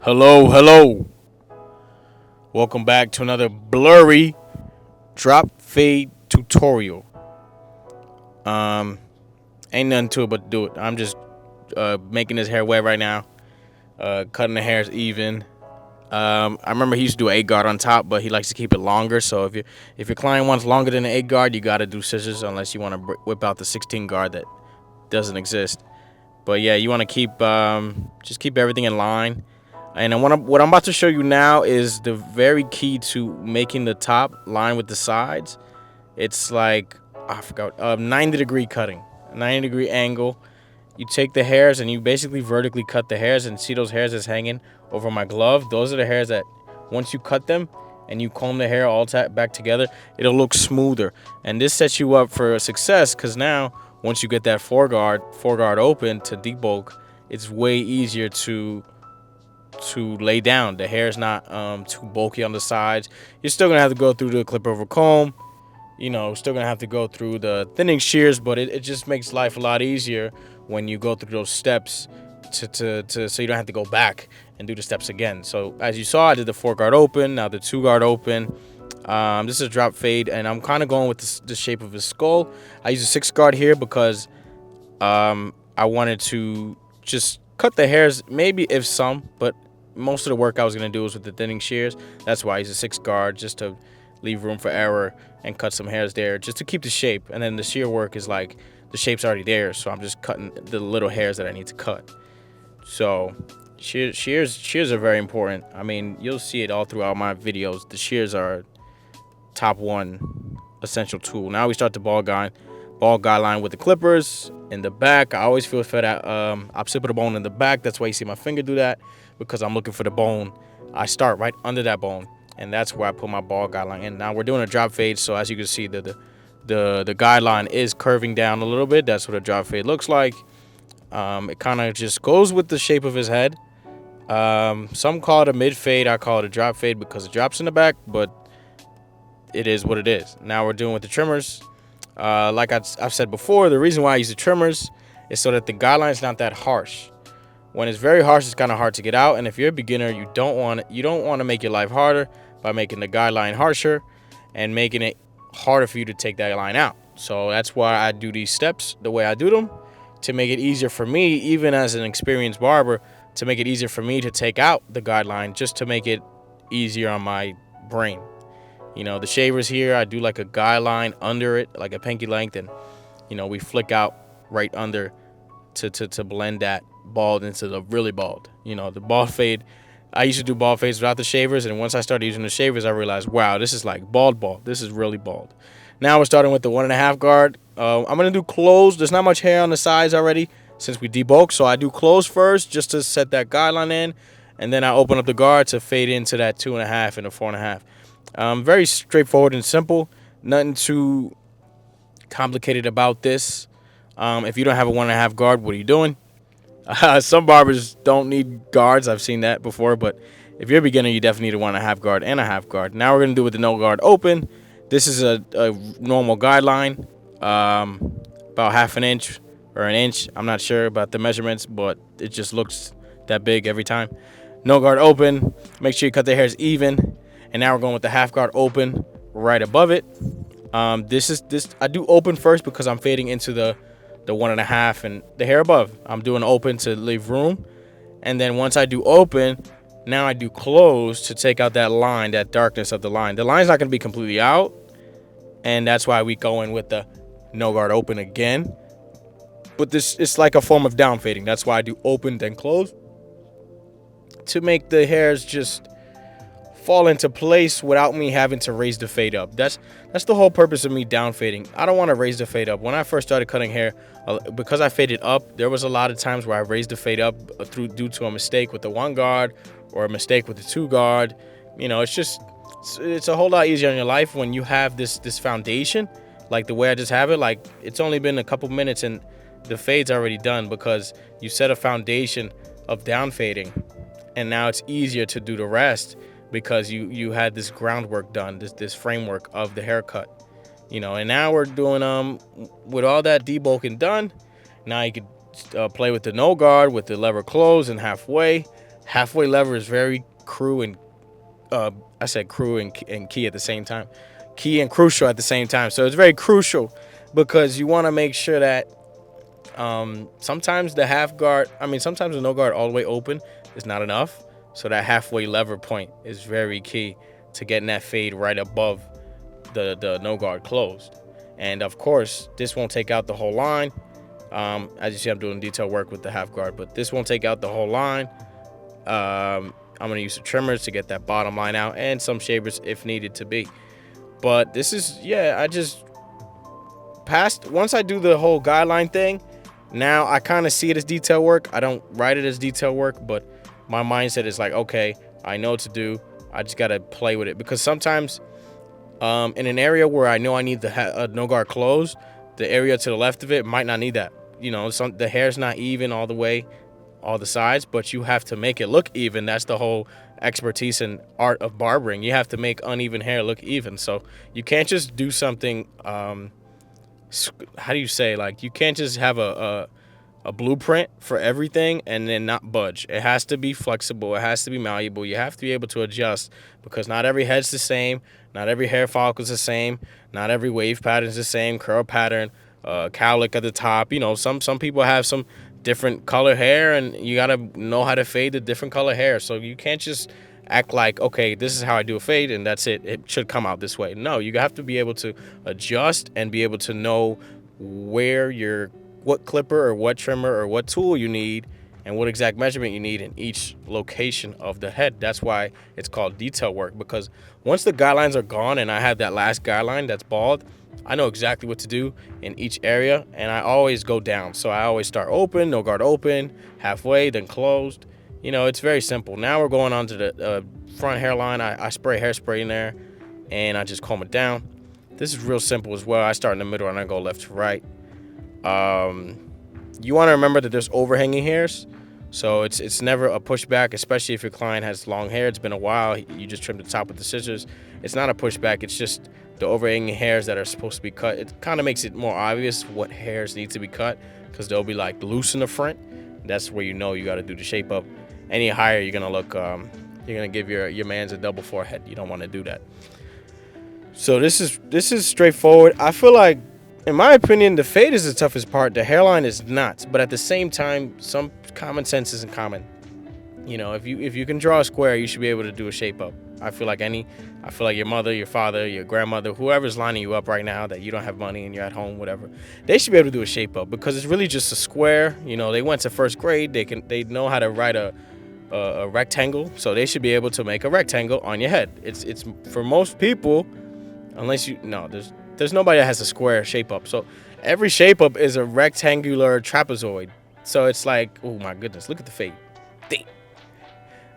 Hello, hello. Welcome back to another blurry drop fade tutorial. Um, Ain't nothing to it but do it. I'm just making his hair wet right now. Cutting the hairs even. I remember he used to do an 8 guard on top, but he likes to keep it longer. So if your client wants longer than an 8 guard, you gotta do scissors unless you want to whip out the 16 guard that doesn't exist. But yeah, you want to keep just keep everything in line. And what I'm about to show you now is the very key to making the top line with the sides. It's like, I forgot, 90-degree cutting, 90-degree angle. You take the hairs and you basically vertically cut the hairs, and see those hairs that's hanging over my glove? Those are the hairs that once you cut them and you comb the hair all back together, it'll look smoother. And this sets you up for success because now once you get that four guard open to debulk, it's way easier to lay down. The hair is not too bulky on the sides. You're still gonna have to go through the clip over comb, still gonna have to go through the thinning shears, but it just makes life a lot easier when you go through those steps to so you don't have to go back and do the steps again. So as you saw, I did the 4 guard open, now the 2 guard open. This is a drop fade, and I'm kind of going with the shape of his skull. I use a 6 guard here because I wanted to just cut the hairs, maybe if some, but most of the work I was going to do was with the thinning shears. That's why I use a 6 guard, just to leave room for error and cut some hairs there, just to keep the shape. And then the shear work is like, the shape's already there, so I'm just cutting the little hairs that I need to cut. So shears are very important. I mean, you'll see it all throughout my videos. The shears are top one essential tool. Now we start the ball guideline with the clippers in the back. I always feel for that occipital bone in the back. That's why you see my finger do that, because I'm looking for the bone. I start right under that bone, and that's where I put my ball guideline in. Now we're doing a drop fade, so as you can see, the guideline is curving down a little bit. That's what a drop fade looks like. It kind of just goes with the shape of his head. Some call it a mid fade. I call it a drop fade because it drops in the back, but it is what it is. Now we're doing with the trimmers. Like I've said before, the reason why I use the trimmers is so that the guideline is not that harsh. When it's very harsh, it's kind of hard to get out. And if you're a beginner, you don't want to make your life harder by making the guideline harsher and making it harder for you to take that line out. So that's why I do these steps the way I do them, to make it easier for me, even as an experienced barber, to make it easier for me to take out the guideline, just to make it easier on my brain. The shavers here, I do like a guideline under it, like a pinky length, and we flick out right under to blend that bald into the really bald. The bald fade, I used to do bald fades without the shavers, and once I started using the shavers, I realized, wow, this is like bald. This is really bald. Now we're starting with the 1.5 guard. I'm gonna do closed. There's not much hair on the sides already since we debulked, so I do closed first just to set that guideline in, and then I open up the guard to fade into that 2.5 and a 4.5. Very straightforward and simple. Nothing too complicated about this. If you don't have a 1.5 guard, what are you doing? Some barbers don't need guards. I've seen that before, but if you're a beginner, you definitely need a 1.5 guard and a half guard. Now we're gonna do with the no guard open. This is a normal guideline, about half an inch or an inch. I'm not sure about the measurements, but it just looks that big every time. No guard open. Make sure you cut the hairs even. And now we're going with the half guard open right above it. This I do open first because I'm fading into the 1.5 and the hair above. I'm doing open to leave room. And then once I do open, now I do close to take out that line, that darkness of the line. The line's not going to be completely out, and that's why we go in with the no guard open again. But this is like a form of down fading. That's why I do open then close, to make the hairs just fall into place without me having to raise the fade up. That's the whole purpose of me down fading. I don't want to raise the fade up. When I first started cutting hair, because I faded up, there was a lot of times where I raised the fade up due to a mistake with the 1 guard or a mistake with the 2 guard. It's a whole lot easier in your life when you have this foundation, like the way I just have it. Like, it's only been a couple minutes and the fade's already done because you set a foundation of down fading, and now it's easier to do the rest because you had this groundwork done, this framework of the haircut. And now we're doing with all that debulking done. Now you could play with the no guard with the lever closed and halfway. Halfway lever is very cruel and I said crew and key at the same time. Key and crucial at the same time. So it's very crucial because you want to make sure that sometimes the half guard, sometimes the no guard all the way open is not enough. So that halfway lever point is very key to getting that fade right above the no guard closed. And of course, this won't take out the whole line. As you see, I'm doing detail work with the half guard, but this won't take out the whole line. I'm going to use the trimmers to get that bottom line out and some shavers if needed to be. But this is, yeah, I just passed. Once I do the whole guideline thing, now I kind of see it as detail work. I don't write it as detail work, but my mindset is like, okay, I know what to do. I just got to play with it. Because sometimes in an area where I know I need the no guard closed, the area to the left of it might not need that. The hair's not even all the way, all the sides, but you have to make it look even. That's the whole expertise and art of barbering. You have to make uneven hair look even. So you can't just do something, how do you say, like, you can't just have a blueprint for everything and then not budge. It has to be flexible. It has to be malleable. You have to be able to adjust because not every head's the same. Not every hair follicle is the same. Not every wave pattern is the same. Curl pattern, cowlick at the top. Some people have some different color hair, and you gotta know how to fade the different color hair. So you can't just act like, okay, this is how I do a fade and that's it. It should come out this way. No, you have to be able to adjust and be able to know what clipper or what trimmer or what tool you need and what exact measurement you need in each location of the head. That's why it's called detail work, because once the guidelines are gone and I have that last guideline that's bald, I know exactly what to do in each area, and I always go down. So I always start open, no guard open, halfway, then closed. It's very simple. Now we're going on to the front hairline. I spray hairspray in there, and I just comb it down. This is real simple as well. I start in the middle, and I go left to right. You want to remember that there's overhanging hairs. So it's never a pushback, especially if your client has long hair. It's been a while. You just trimmed the top with the scissors. It's not a pushback. It's just the overhanging hairs that are supposed to be cut. It kind of makes it more obvious what hairs need to be cut because they'll be like loose in the front. That's where you know you got to do the shape up. Any higher, you're gonna look. You're gonna give your man's a double forehead. You don't want to do that. So this is straightforward. I feel like, in my opinion, the fade is the toughest part. The hairline is not. But at the same time, some common sense isn't common. If you can draw a square, you should be able to do a shape up. I feel like your mother, your father, your grandmother, whoever's lining you up right now that you don't have money and you're at home, whatever, they should be able to do a shape up because it's really just a square. They went to first grade. They know how to write a rectangle, so they should be able to make a rectangle on your head. It's for most people, unless there's nobody that has a square shape up. So every shape up is a rectangular trapezoid. So it's like, oh my goodness, look at the fade. Dang.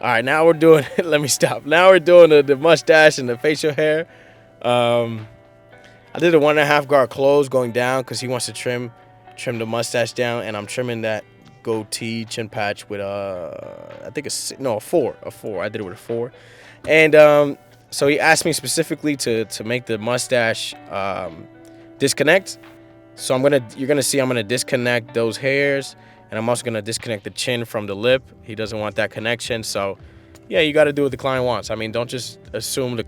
All right, now we're doing, let me stop. Now we're doing the mustache and the facial hair. I did a 1.5 guard close going down because he wants to trim the mustache down, and I'm trimming that goatee chin patch with I think a 4. I did it with a 4. And so he asked me specifically to make the mustache disconnect. So you're gonna see I'm gonna disconnect those hairs, and I'm also gonna disconnect the chin from the lip. He doesn't want that connection. So yeah, you got to do what the client wants. Don't just assume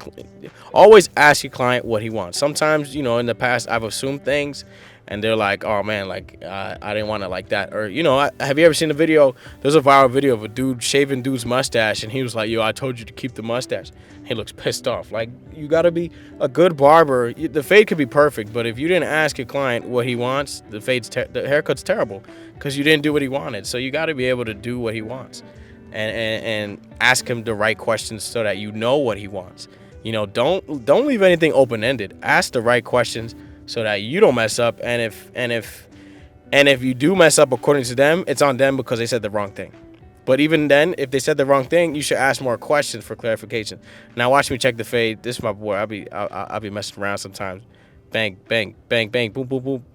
always ask your client what he wants. Sometimes, in the past I've assumed things and they're like, oh man, like I didn't want it like that. Or, have you ever seen a video? There's a viral video of a dude shaving dude's mustache, and he was like, yo, I told you to keep the mustache. He looks pissed off. Like, you got to be a good barber. The fade could be perfect, but if you didn't ask your client what he wants, the haircut's terrible because you didn't do what he wanted. So you got to be able to do what he wants and ask him the right questions so that you know what he wants. Don't leave anything open-ended. Ask the right questions so that you don't mess up. And if you do mess up according to them, it's on them because they said the wrong thing. But even then, if they said the wrong thing, you should ask more questions for clarification. Now watch me check the fade. This is my boy. I'll be messing around sometimes. Bang, bang, bang, bang, boom, boom, boom.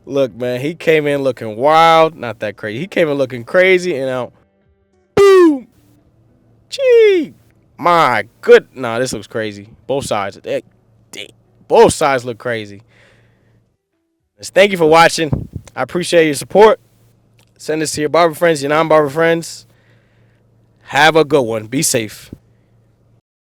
Look, man, he came in looking wild. Not that crazy. He came in looking crazy, boom. Gee, my good. Nah, this looks crazy. Both sides. Both sides look crazy. Thank you for watching. I appreciate your support. Send this to your barber friends, your non-barber friends. Have a good one. Be safe.